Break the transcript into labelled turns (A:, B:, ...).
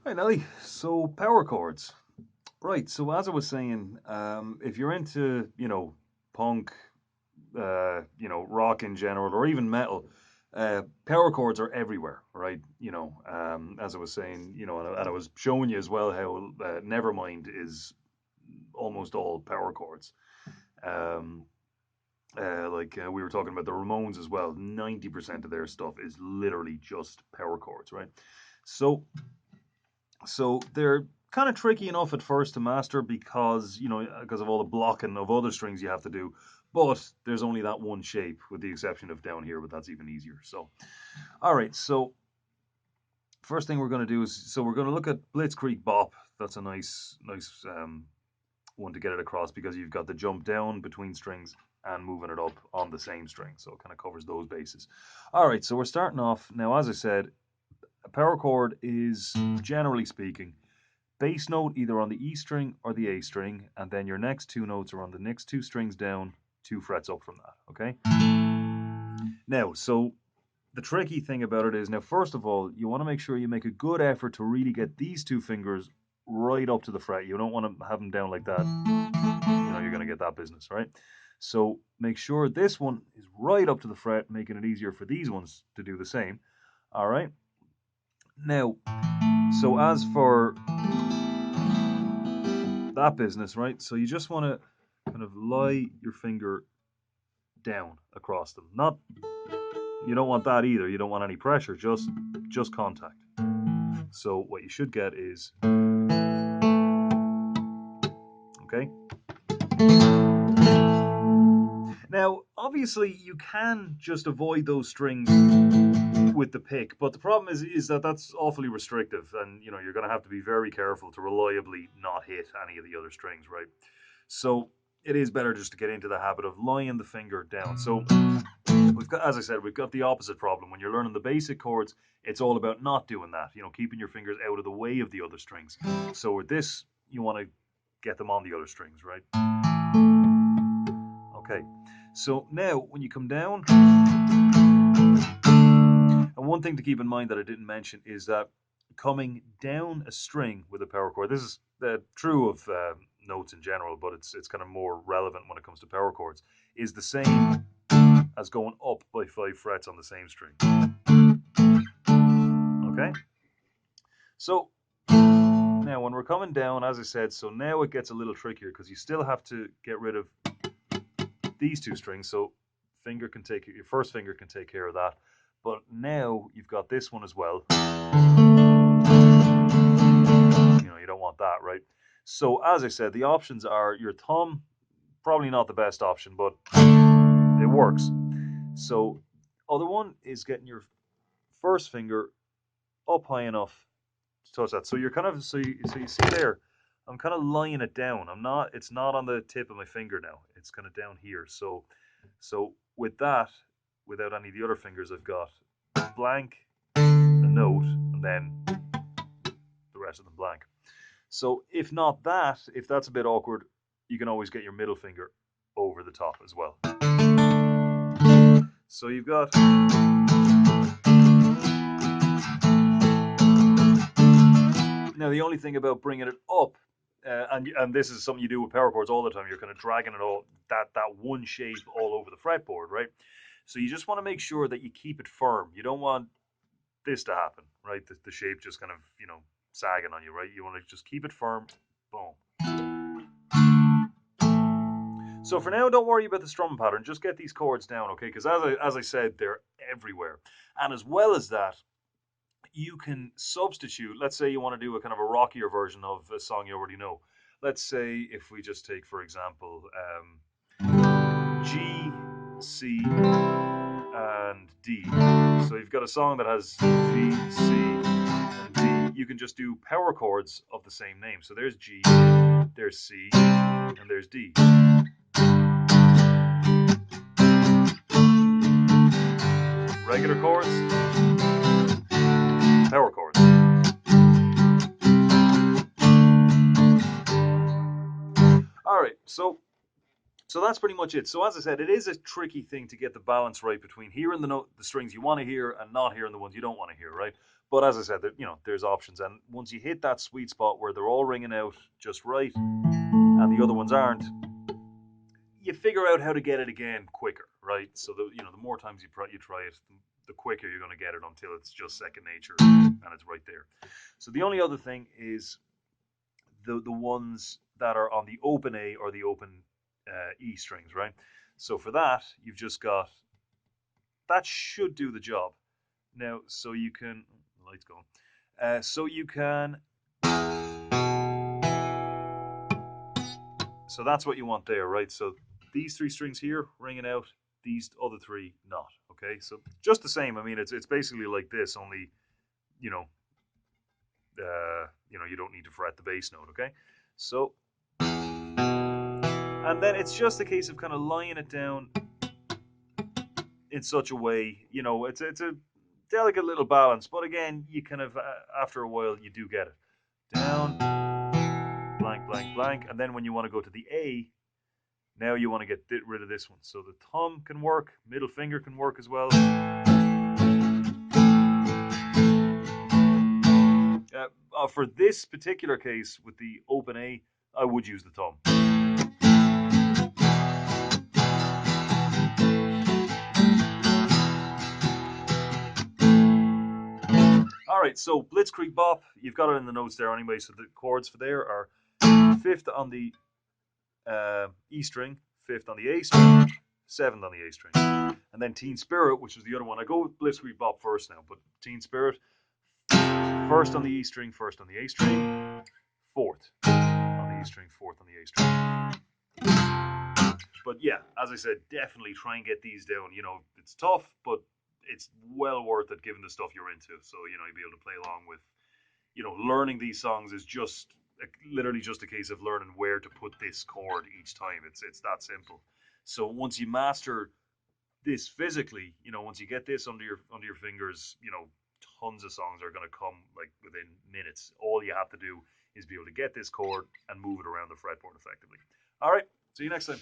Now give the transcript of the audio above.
A: Right, Nelly. So power chords. Right. So as I was saying, if you're into, punk, rock in general, or even metal, power chords are everywhere, right? As I was saying, and I was showing you as well how Nevermind is almost all power chords. Um, we were talking about the Ramones as well. 90% of their stuff is literally just power chords, right? So they're kind of tricky enough at first to master because because of all the blocking of other strings you have to do. But there's only that one shape, with the exception of down here, but that's even easier. So, all right. So first thing we're going to do is we're going to look at Blitzkrieg Bop. That's a nice one to get it across because you've got the jump down between strings and moving it up on the same string. So it kind of covers those bases. All right. So we're starting off now. As I said, a power chord is, generally speaking, bass note either on the E string or the A string, and then your next two notes are on the next two strings down, 2 frets up from that, okay? Now, so the tricky thing about it is, now, first of all, you want to make sure you make a good effort to really get these two fingers right up to the fret. You don't want to have them down like that. You're going to get that business, right? So make sure this one is right up to the fret, making it easier for these ones to do the same. All right? Now, so as for that business, right? So you just want to kind of lie your finger down across them. Not, you don't want that either. You don't want any pressure, just contact. So what you should get is, okay? Now, obviously you can just avoid those strings with the pick, but the problem is that that's awfully restrictive, and you're going to have to be very careful to reliably not hit any of the other strings, right? So it is better just to get into the habit of lying the finger down. So we've got, as I said, we've got the opposite problem. When you're learning the basic chords, it's all about not doing that, keeping your fingers out of the way of the other strings. So with this, you want to get them on the other strings, right? Okay, so now when you come down, and one thing to keep in mind that I didn't mention is that coming down a string with a power chord, this is true of notes in general, but it's kind of more relevant when it comes to power chords, is the same as going up by 5 frets on the same string. Okay? So now when we're coming down, as I said, so now it gets a little trickier because you still have to get rid of these two strings. So your first finger can take care of that. But now you've got this one as well. You don't want that, right? So as I said, the options are your thumb, probably not the best option, but it works. So other one is getting your first finger up high enough to touch that. So you're kind of so you see there, I'm kind of lying it down. It's not on the tip of my finger now. It's kind of down here. So with that, without any of the other fingers, I've got blank, a note, and then the rest of them blank. So if not that, if that's a bit awkward, you can always get your middle finger over the top as well. So you've got, now the only thing about bringing it up, and this is something you do with power chords all the time, you're kind of dragging it all, that one shape all over the fretboard, right? So you just want to make sure that you keep it firm. You don't want this to happen, right? The shape just kind of, sagging on you, right? You want to just keep it firm. Boom. So for now, don't worry about the strumming pattern. Just get these chords down, okay? Because as I said, they're everywhere. And as well as that, you can substitute. Let's say you want to do a kind of a rockier version of a song you already know. Let's say if we just take, for example, G, C, and D. So you've got a song that has G, C, and D. You can just do power chords of the same name. So there's G, there's C, and there's D. Regular chords, power chords. All right, so that's pretty much it. So as I said, it is a tricky thing to get the balance right between hearing the strings you want to hear and not hearing the ones you don't want to hear, right? But as I said, there's options, and once you hit that sweet spot where they're all ringing out just right, and the other ones aren't, you figure out how to get it again quicker, right? So the more times you try it, the quicker you're going to get it until it's just second nature and it's right there. So the only other thing is the ones that are on the open A or the open E strings, right? So for that, you've just got that should do the job. Now, so you can lights going. So you can. So that's what you want there, right? So these three strings here ringing out, these other three not. Okay, so just the same. I mean, it's basically like this, only you know, you don't need to fret the bass note. Okay, so and then it's just a case of kind of lying it down in such a way. It's a delicate little balance, but again, you kind of after a while you do get it down, blank, blank, blank, and then when you want to go to the A, now you want to get rid of this one. So the thumb can work, middle finger can work as well. For this particular case with the open A, I would use the thumb. All right, so Blitzkrieg Bop, you've got it in the notes there anyway. So the chords for there are fifth on the E string, fifth on the A string, seventh on the A string. And then Teen Spirit, which is the other one. I go with Blitzkrieg Bop first now, but Teen Spirit, first on the E string, first on the A string, fourth on the E string, fourth on the A string. But yeah, as I said, definitely try and get these down. It's tough, but it's well worth it given the stuff you're into. So, you'll be able to play along with, learning these songs is just literally just a case of learning where to put this chord each time. It's that simple. So once you master this physically, once you get this under your fingers, tons of songs are going to come like within minutes. All you have to do is be able to get this chord and move it around the fretboard effectively. All right, see you next time.